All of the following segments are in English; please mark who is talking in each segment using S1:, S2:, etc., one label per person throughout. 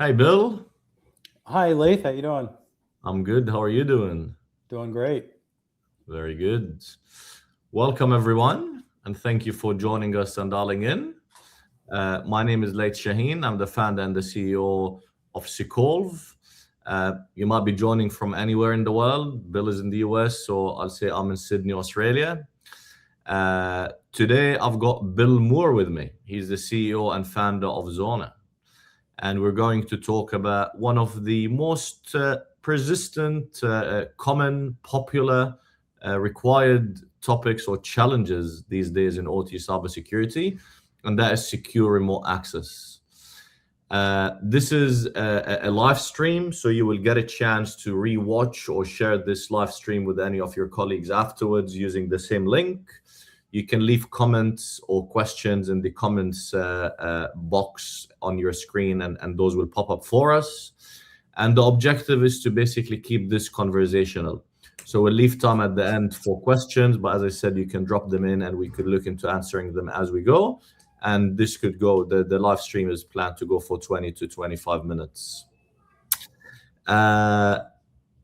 S1: Hi, Bill.
S2: Hi, Laith. How you doing?
S1: I'm good. How are you doing?
S2: Doing great.
S1: Very good. Welcome, everyone, and thank you for joining us and dialing in. My name is Laith Shahin. I'm the founder and the CEO of Secolve. You might be joining from anywhere in the world. Bill is in the US, so I'll say I'm in Sydney, Australia. Today, I've got Bill Moore with me. He's the CEO and founder of Xona. And we're going to talk about one of the most persistent, common, popular, required topics or challenges these days in OT cybersecurity, and that is secure remote access. This is a live stream, so you will get a chance to rewatch or share this live stream with any of your colleagues afterwards using the same link. You can leave comments or questions in the comments box on your screen, and those will pop up for us. And the objective is to basically keep this conversational. So we'll leave time at the end for questions, but as I said, you can drop them in and we could look into answering them as we go. And this could go, the live stream is planned to go for 20 to 25 minutes.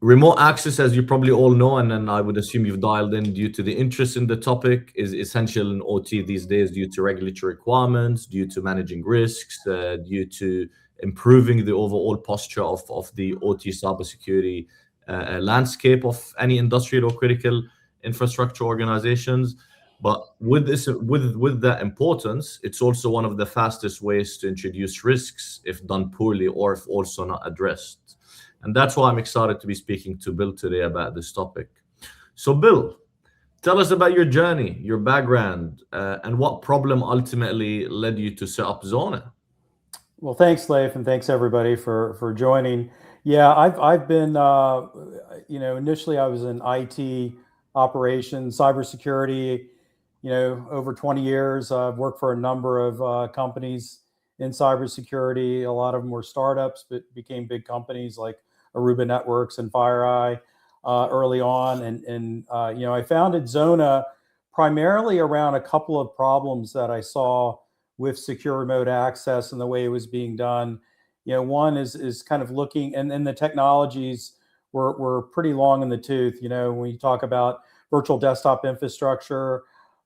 S1: Remote access, as you probably all know, and then I would assume you've dialed in due to the interest in the topic, is essential in OT these days due to regulatory requirements, due to managing risks, due to improving the overall posture of the OT cybersecurity landscape of any industrial or critical infrastructure organizations. But with that importance, it's also one of the fastest ways to introduce risks if done poorly or if also not addressed. And that's why I'm excited to be speaking to Bill today about this topic. So Bill, tell us about your journey, your background, and what problem ultimately led you to set up Xona.
S2: Well, thanks, Laith, and thanks everybody for joining. Yeah, I've been initially I was in IT operations, cybersecurity. Over 20 years. I've worked for a number of companies in cybersecurity. A lot of them were startups, but became big companies like Aruba Networks and FireEye early on. And I founded Xona primarily around a couple of problems that I saw with secure remote access and the way it was being done. One is kind of looking, and the technologies were pretty long in the tooth. When you talk about virtual desktop infrastructure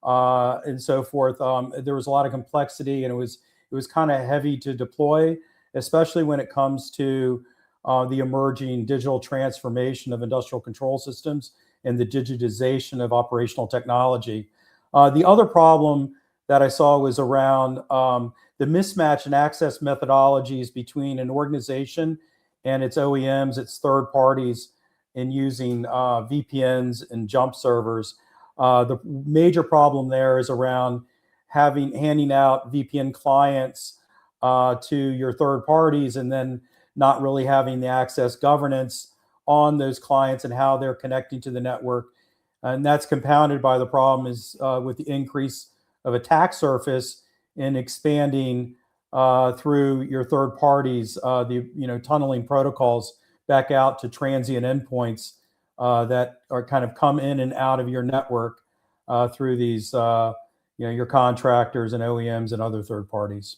S2: and so forth, there was a lot of complexity, and it was kind of heavy to deploy, especially when it comes to the emerging digital transformation of industrial control systems and the digitization of operational technology. The other problem that I saw was around the mismatch in access methodologies between an organization and its OEMs, its third parties, in using VPNs and jump servers. The major problem there is around handing out VPN clients to your third parties and then not really having the access governance on those clients and how they're connecting to the network. And that's compounded by the problem is with the increase of attack surface in expanding through your third parties, the tunneling protocols back out to transient endpoints that are kind of come in and out of your network through these, your contractors and OEMs and other third parties.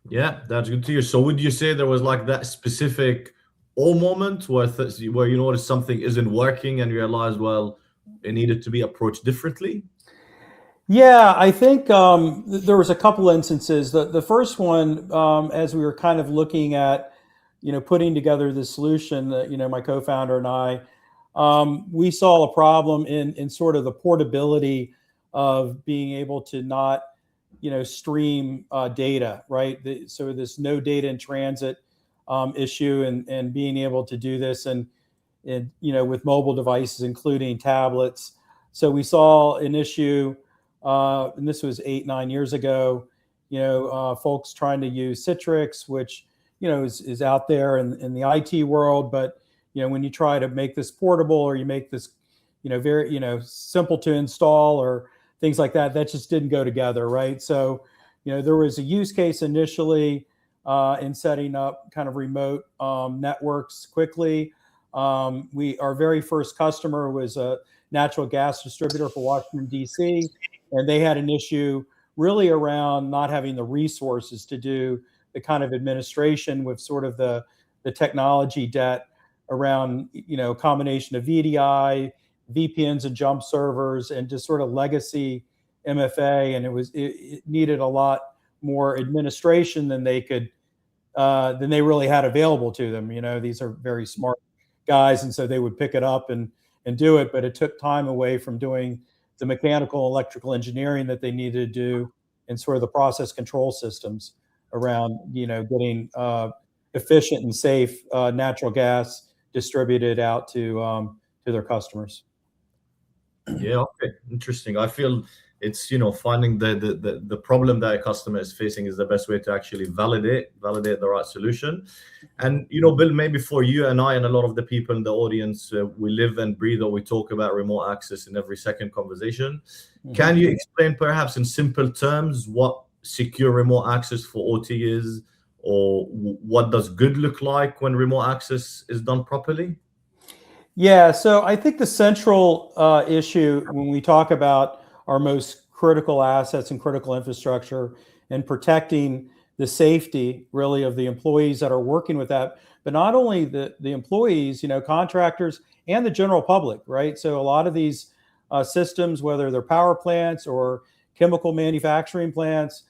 S1: Yeah, that's good to hear. So would you say there was like that specific moment where you noticed something isn't working and you realized, well, it needed to be approached differently?
S2: Yeah, I think there was a couple instances. The first one, as we were kind of looking at, putting together the solution, my co-founder and I, we saw a problem in sort of the portability of being able to not, stream data, right? So this no data in transit issue, and being able to do this and with mobile devices, including tablets. So we saw an issue, and this was 8-9 years ago. Folks trying to use Citrix, which is out there in the IT world, but when you try to make this portable or you make this very simple to install or things like that, that just didn't go together, right? So there was a use case initially in setting up kind of remote networks quickly. Our very first customer was a natural gas distributor for Washington, D.C., and they had an issue really around not having the resources to do the kind of administration with sort of the technology debt around, a combination of VDI, VPNs and jump servers, and just sort of legacy MFA. And it needed a lot more administration than they really had available to them. These are very smart guys, and so they would pick it up and do it, but it took time away from doing the mechanical, electrical engineering that they needed to do, and sort of the process control systems around, getting efficient and safe natural gas distributed out to their customers.
S1: Yeah, okay, interesting. I feel it's finding the problem that a customer is facing is the best way to actually validate the right solution. And Bill, maybe for you and I and a lot of the people in the audience, we live and breathe, or we talk about remote access in every second conversation. Can you explain perhaps in simple terms what secure remote access for OT is, or what does good look like when remote access is done properly?
S2: Yeah, so I think the central issue when we talk about our most critical assets and critical infrastructure and protecting the safety really of the employees that are working with that, but not only the employees, contractors and the general public, right? So a lot of these systems, whether they're power plants or chemical manufacturing plants,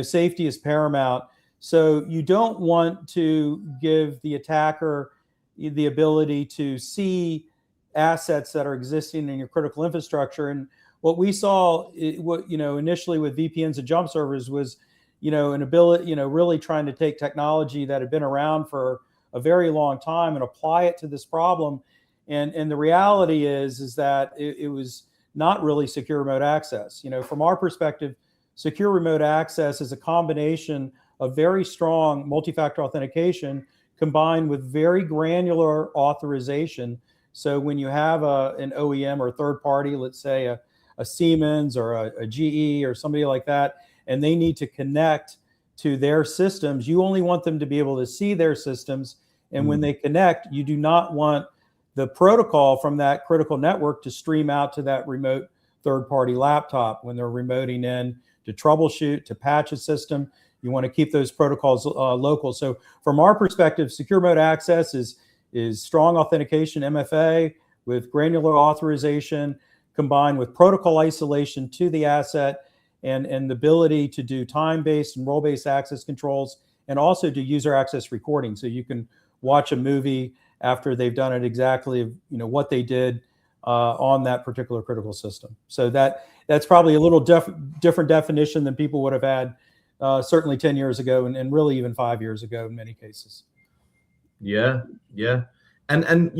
S2: safety is paramount. So you don't want to give the attacker the ability to see assets that are existing in your critical infrastructure. And what we saw, initially with VPNs and jump servers was, an ability, really trying to take technology that had been around for a very long time and apply it to this problem. And the reality is that it was not really secure remote access. From our perspective, secure remote access is a combination of very strong multi-factor authentication combined with very granular authorization. So when you have an OEM or a third party, let's say a Siemens or a GE or somebody like that, and they need to connect to their systems, you only want them to be able to see their systems. And when they connect, you do not want the protocol from that critical network to stream out to that remote third-party laptop when they're remoting in to troubleshoot, to patch a system. You want to keep those protocols local. So from our perspective, secure remote access is strong authentication, MFA, with granular authorization combined with protocol isolation to the asset and the ability to do time-based and role-based access controls, and also do user access recording. So you can watch a movie after they've done it exactly, what they did on that particular critical system. So that's probably a little different definition than people would have had certainly 10 years ago and really even 5 years ago in many cases.
S1: Yeah. And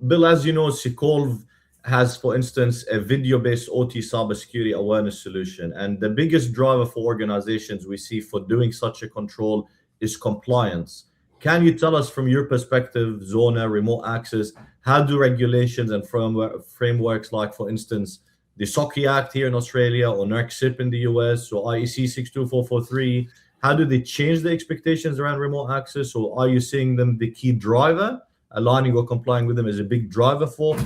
S1: Bill, as you know, Secolve has, for instance, a video-based OT cybersecurity awareness solution. And the biggest driver for organizations we see for doing such a control is compliance. Can you tell us from your perspective, Xona, remote access, how do regulations and frameworks like, for instance, the SOCI Act here in Australia or NERC-CIP in the US or IEC 62443, how do they change the expectations around remote access? Or are you seeing them the key driver, aligning or complying with them as a big driver for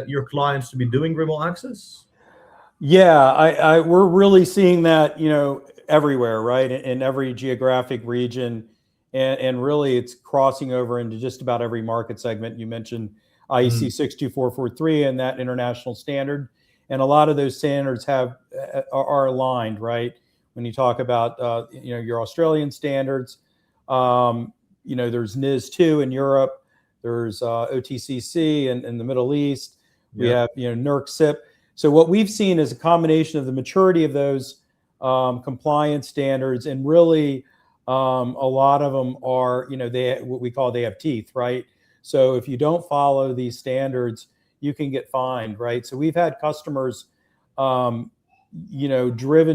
S1: your clients to be doing remote access?
S2: Yeah, we're really seeing that, everywhere, right? In every geographic region. And really it's crossing over into just about every market segment. You mentioned IEC 62443 and that international standard. And a lot of those standards are aligned, right? When you talk about, your Australian standards, there's NIS2 in Europe, there's OTCC in the Middle East. We have, NERC-CIP. So what we've seen is a combination of the maturity of those compliance standards, and really a lot of them are, they have teeth, right? So if you don't follow these standards, you can get fined, right? So we've had customers, driven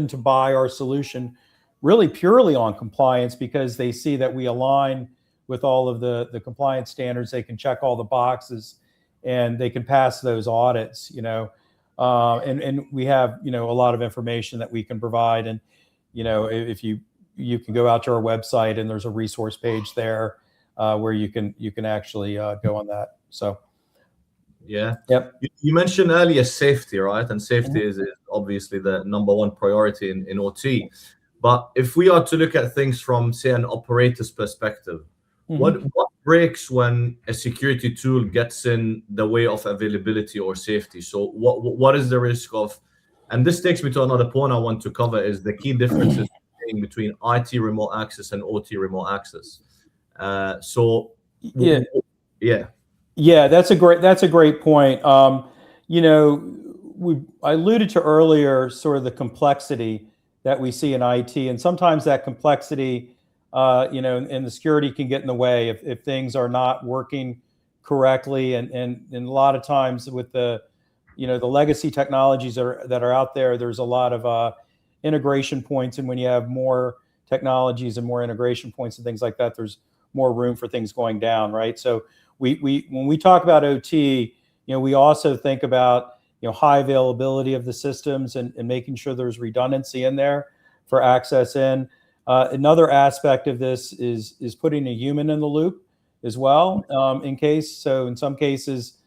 S2: to buy our solution really purely on compliance because they see that we align with all of the compliance standards. They can check all the boxes and they can pass those audits, and we have, a lot of information that we can provide. And, if you can go out to our website and there's a resource page there where you can actually go on that. So.
S1: Yeah.
S2: Yep.
S1: You mentioned earlier safety, right? And safety is obviously the number one priority in OT. But if we are to look at things from, say, an operator's perspective, what breaks when a security tool gets in the way of availability or safety? So what is the risk of, and this takes me to another point I want to cover, is the key differences between IT remote access and OT remote access.
S2: Yeah, that's a great point. You know, I alluded to earlier sort of the complexity that we see in IT, and sometimes that complexity, you know, and the security can get in the way if things are not working correctly, and a lot of times with the, you know, the legacy technologies that are out there, there's a lot of integration points, and when you have more technologies and more integration points and things like that, there's more room for things going down, right? So we when we talk about OT, you know, we also think about, you know, high availability of the systems and making sure there's redundancy in there for access in. Another aspect of this is putting a human in the loop as well, in case. So in some cases,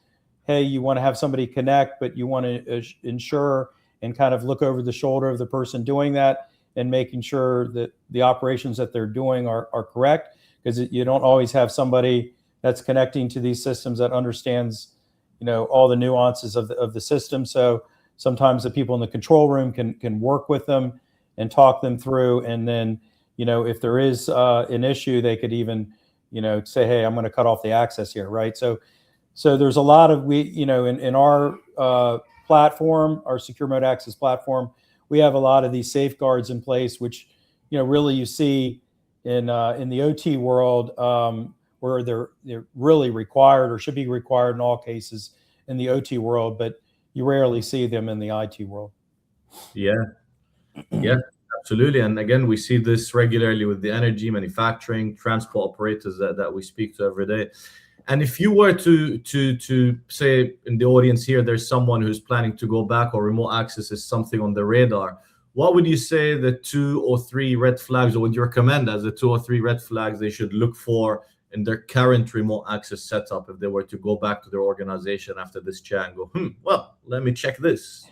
S2: hey, you want to have somebody connect, but you want to ensure and kind of look over the shoulder of the person doing that and making sure that the operations that they're doing are correct, because you don't always have somebody that's connecting to these systems that understands, you know, all the nuances of the system. So sometimes the people in the control room can work with them and talk them through. And then, you know, if there is an issue, they could even, you know, say, hey, I'm going to cut off the access here, right? So there's a lot of, you know, in our platform, our secure remote access platform, we have a lot of these safeguards in place, which, you know, really you see in the OT world, where they're really required or should be required in all cases in the OT world, but you rarely see them in the IT world.
S1: Yeah, absolutely. And again, we see this regularly with the energy, manufacturing, transport operators that we speak to every day. And if you were to say in the audience here, there's someone who's planning to go back, or remote access is something on the radar, what would you say the 2 or 3 red flags, or would you recommend as the 2 or 3 red flags they should look for in their current remote access setup if they were to go back to their organization after this chat and go, well, let me check this?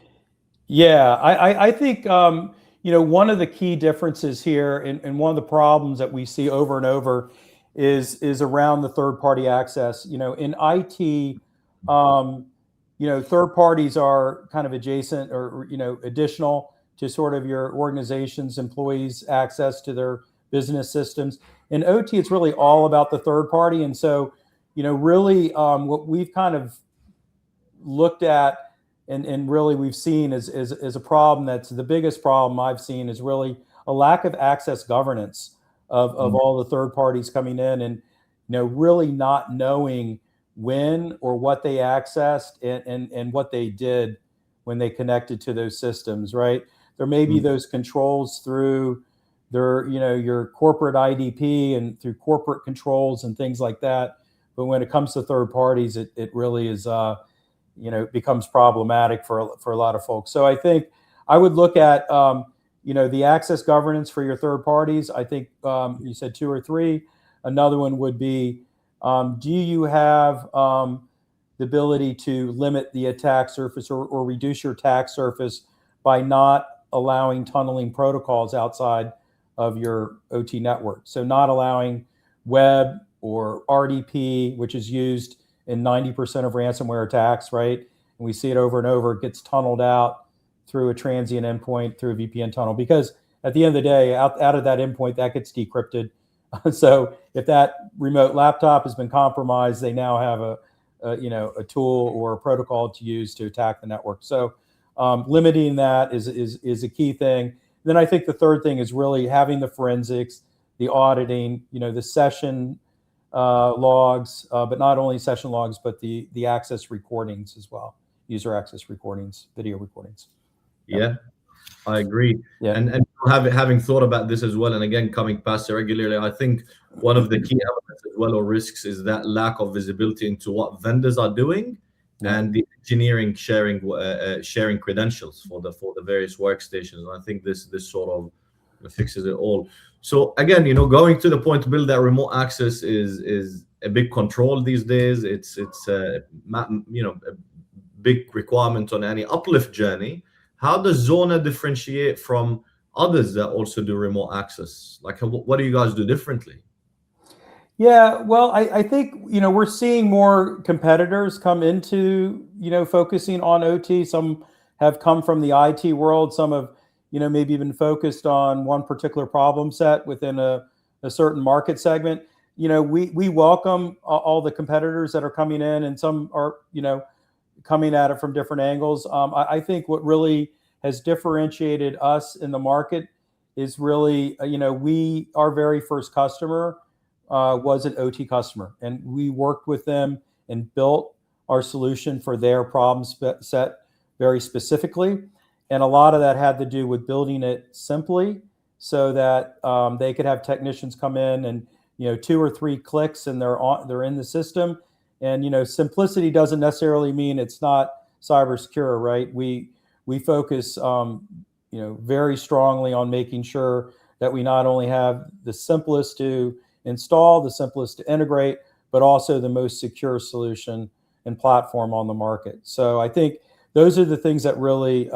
S2: Yeah, I think, you know, one of the key differences here, and one of the problems that we see over and over is around the third-party access. You know, in IT, you know, third parties are kind of adjacent or, you know, additional to sort of your organization's employees' access to their business systems. In OT, it's really all about the third party. And so, you know, really what we've kind of looked at and really we've seen is a problem that's the biggest problem I've seen is really a lack of access governance of all the third parties coming in, and, you know, really not knowing when or what they accessed and what they did when they connected to those systems, right? There may be those controls through their, you know, your corporate IDP and through corporate controls and things like that. But when it comes to third parties, it really is, you know, becomes problematic for a lot of folks. So I think I would look at, you know, the access governance for your third parties. I think you said 2 or 3. Another one would be, do you have the ability to limit the attack surface or reduce your attack surface by not allowing tunneling protocols outside of your OT network? So not allowing web or RDP, which is used in 90% of ransomware attacks, right? And we see it over and over. It gets tunneled out through a transient endpoint, through a VPN tunnel, because at the end of the day, out of that endpoint, that gets decrypted. So if that remote laptop has been compromised, they now have a tool or a protocol to use to attack the network. So limiting that is a key thing. Then I think the third thing is really having the forensics, the auditing, you know, the session logs, but not only session logs, but the access recordings as well, user access recordings, video recordings.
S1: Yeah, I agree.
S2: Yeah.
S1: And having thought about this as well, and again, coming past it regularly, I think one of the key elements as well, or risks, is that lack of visibility into what vendors are doing, and the engineering sharing credentials for the various workstations. And I think this sort of fixes it all. So again, you know, going to the point to build that remote access is a big control these days. It's a big requirement on any uplift journey. How does Xona differentiate from others that also do remote access? Like, what do you guys do differently?
S2: Yeah, well, I think, we're seeing more competitors come into, focusing on OT. Some have come from the IT world. Some have, maybe been focused on one particular problem set within a certain market segment. We welcome all the competitors that are coming in, and some are, coming at it from different angles. I think what really has differentiated us in the market is really, our very first customer was an OT customer, and we worked with them and built our solution for their problem set very specifically. And a lot of that had to do with building it simply so that they could have technicians come in and 2 or 3 clicks and they're in the system. And simplicity doesn't necessarily mean it's not cyber secure, right? We focus very strongly on making sure that we not only have the simplest to install, the simplest to integrate, but also the most secure solution and platform on the market. So I think those are the things that really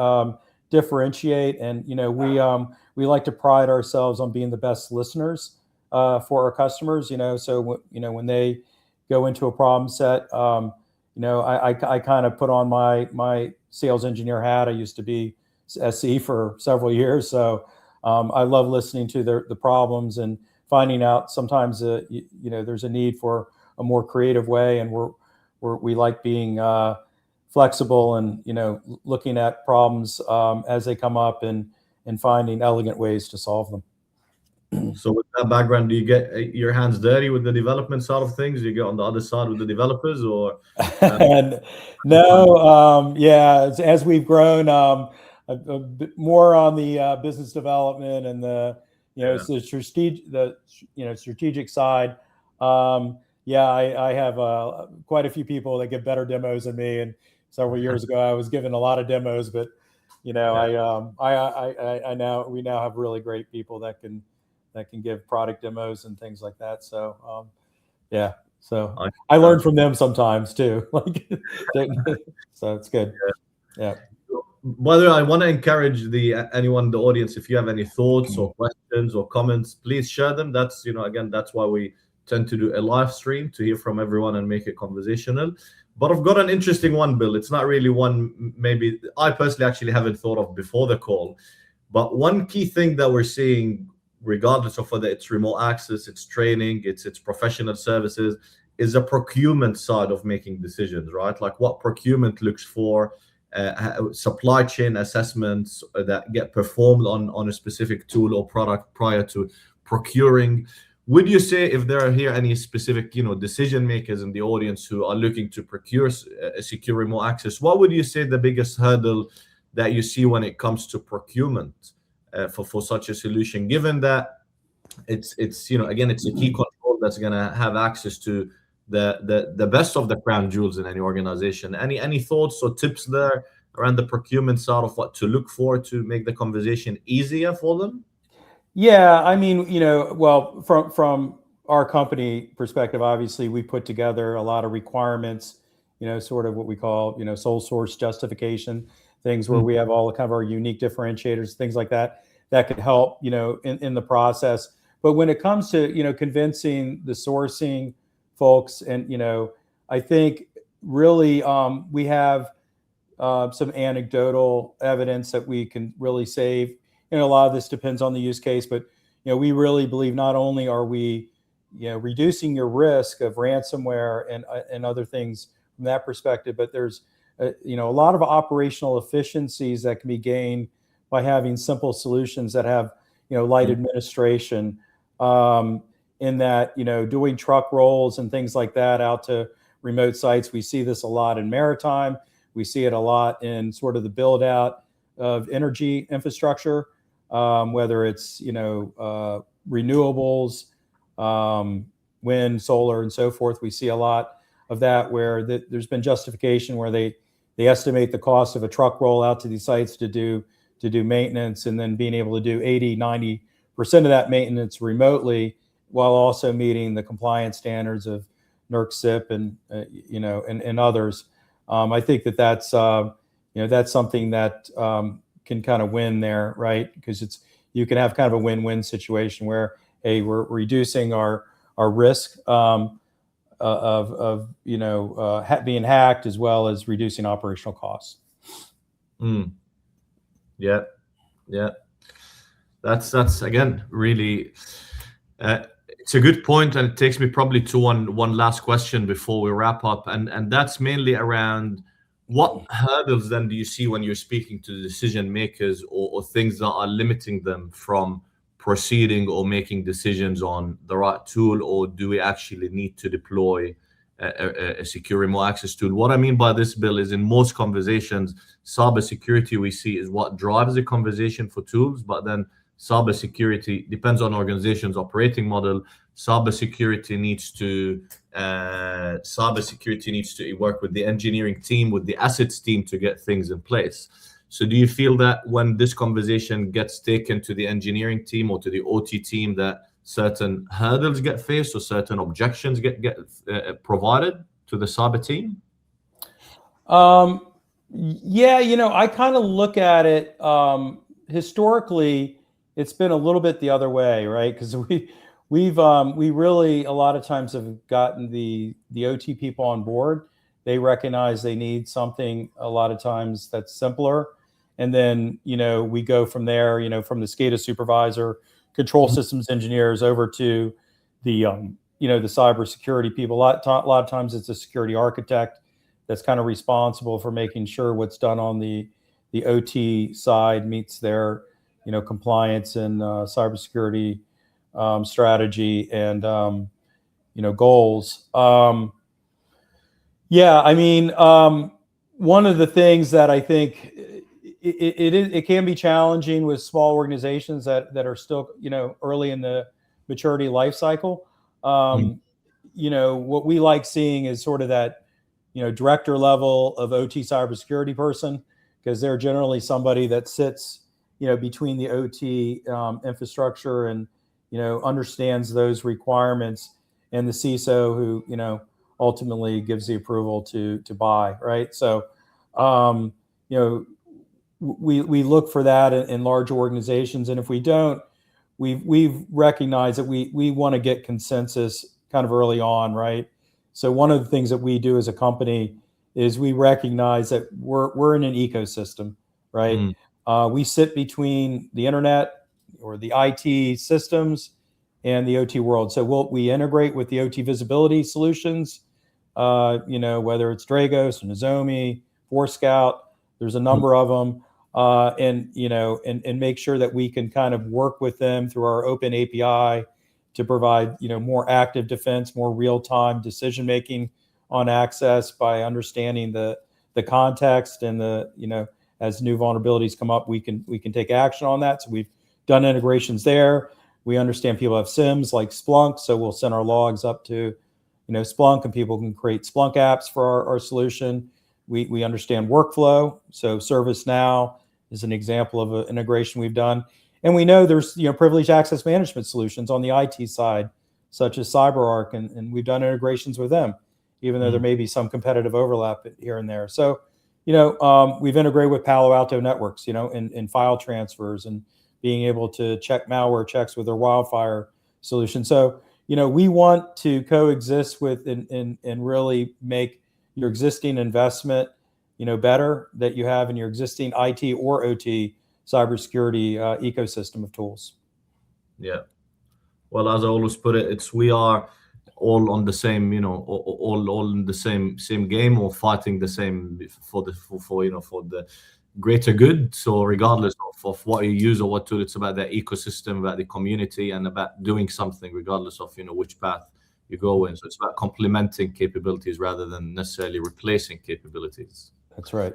S2: differentiate. And we like to pride ourselves on being the best listeners for our customers. So when they go into a problem set, I kind of put on my sales engineer hat. I used to be SE for several years, so I love listening to the problems and finding out sometimes there's a need for a more creative way, and we like being flexible and looking at problems as they come up and finding elegant ways to solve them.
S1: So with that background, do you get your hands dirty with the development side of things? Do you get on the other side with the developers, or?
S2: No, as we've grown, a bit more on the business development and the strategic side. I have quite a few people that give better demos than me. And several years ago, I was given a lot of demos, but we now have really great people that can give product demos and things like that. So so I learn from them sometimes too. So it's good. Yeah.
S1: By the way, I want to encourage anyone in the audience, if you have any thoughts or questions or comments, please share them. That's again, that's why we tend to do a live stream, to hear from everyone and make it conversational. But I've got an interesting one, Bill. It's not really one maybe I personally actually haven't thought of before the call, but one key thing that we're seeing, regardless of whether it's remote access, it's training, it's professional services, is a procurement side of making decisions, right? Like what procurement looks for, supply chain assessments that get performed on a specific tool or product prior to procuring. Would you say, if there are here any specific decision makers in the audience who are looking to procure a secure remote access, what would you say the biggest hurdle that you see when it comes to procurement for such a solution, given that it's again, it's a key control that's going to have access to the best of the crown jewels in any organization? Any thoughts or tips there around the procurement side of what to look for to make the conversation easier for them?
S2: Yeah, I mean, well, from our company perspective, obviously we put together a lot of requirements, sort of what we call, sole source justification, things where we have all kind of our unique differentiators, things like that could help, in the process. But when it comes to, convincing the sourcing folks, and, I think really we have some anecdotal evidence that we can really save. A lot of this depends on the use case, but we really believe not only are we reducing your risk of ransomware and other things from that perspective, but there's a lot of operational efficiencies that can be gained by having simple solutions that have light administration, in that doing truck rolls and things like that out to remote sites. We see this a lot in maritime. We see it a lot in sort of the build out of energy infrastructure, whether it's renewables, wind, solar, and so forth. We see a lot of that where there's been justification where they estimate the cost of a truck roll out to these sites to do maintenance, and then being able to do 80-90% of that maintenance remotely, while also meeting the compliance standards of NERC-CIP, and and others. I think that's that's something that can kind of win there, right? Because you can have kind of a win-win situation where, hey, we're reducing our risk of being hacked, as well as reducing operational costs.
S1: Yeah. That's again really. It's a good point, and it takes me probably to one last question before we wrap up, and that's mainly around what hurdles then do you see when you're speaking to the decision makers, or things that are limiting them from proceeding or making decisions on the right tool, or do we actually need to deploy a secure remote access tool? What I mean by this, Bill, is in most conversations, cybersecurity we see is what drives the conversation for tools, but then cybersecurity depends on organization's operating model. Cybersecurity needs to work with the engineering team, with the assets team, to get things in place. So do you feel that when this conversation gets taken to the engineering team or to the OT team, that certain hurdles get faced or certain objections get provided to the cyber team?
S2: Yeah, I kind of look at it historically. It's been a little bit the other way, right? Because we really a lot of times have gotten the OT people on board. They recognize they need something a lot of times that's simpler, and then we go from there. From the SCADA supervisor, control systems engineers, over to the the cybersecurity people. A lot of times it's a security architect that's kind of responsible for making sure what's done on the OT side meets their compliance and cybersecurity strategy and goals. Yeah, I mean, one of the things that I think it can be challenging with small organizations that are still early in the maturity life cycle. What we like seeing is sort of that director level of OT cybersecurity person, because they're generally somebody that sits between the OT infrastructure and understands those requirements, and the CISO who ultimately gives the approval to buy, right? So we look for that in large organizations, and if we don't, we've recognized that we want to get consensus kind of early on, right? So one of the things that we do as a company is we recognize that we're in an ecosystem, right? We sit between the internet or the IT systems and the OT world. So we integrate with the OT visibility solutions, whether it's Dragos, Nozomi, Forescout. There's a number of them, and make sure that we can kind of work with them through our open API to provide more active defense, more real-time decision making on access by understanding the context, and as new vulnerabilities come up, we can take action on that. So we've done integrations there. We understand people have SIMs like Splunk, so we'll send our logs up to Splunk, and people can create Splunk apps for our solution. We understand workflow, so ServiceNow is an example of an integration we've done. And we know there's privileged access management solutions on the IT side, such as CyberArk, and we've done integrations with them, even though there may be some competitive overlap here and there. So, we've integrated with Palo Alto Networks, in file transfers, and being able to check malware checks with their Wildfire solution. So, we want to coexist with and really make your existing investment, better, that you have in your existing IT or OT cybersecurity ecosystem of tools.
S1: Yeah. Well, as I always put it, we are all on the same, all in the same game, or fighting the same for the greater good. So regardless of what you use or what tool, it's about the ecosystem, about the community, and about doing something regardless of which path you go in. So it's about complementing capabilities rather than necessarily replacing capabilities.
S2: That's right.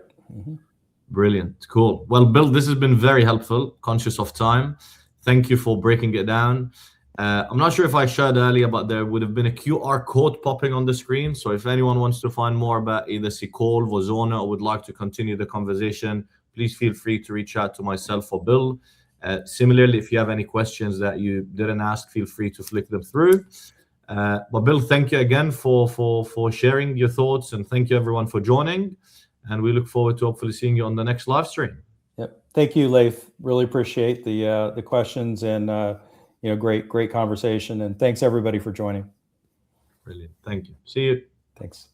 S1: Brilliant. Cool. Well, Bill, this has been very helpful. Conscious of time, thank you for breaking it down. I'm not sure if I shared earlier, but there would have been a QR code popping on the screen. So if anyone wants to find more about either Secolve or Xona, or would like to continue the conversation, please feel free to reach out to myself or Bill. Similarly, if you have any questions that you didn't ask, feel free to flick them through. But Bill, thank you again for sharing your thoughts, and thank you everyone for joining. And we look forward to hopefully seeing you on the next live stream.
S2: Yep. Thank you, Laith. Really appreciate the questions and great conversation. And thanks everybody for joining.
S1: Brilliant. Thank you. See you.
S2: Thanks.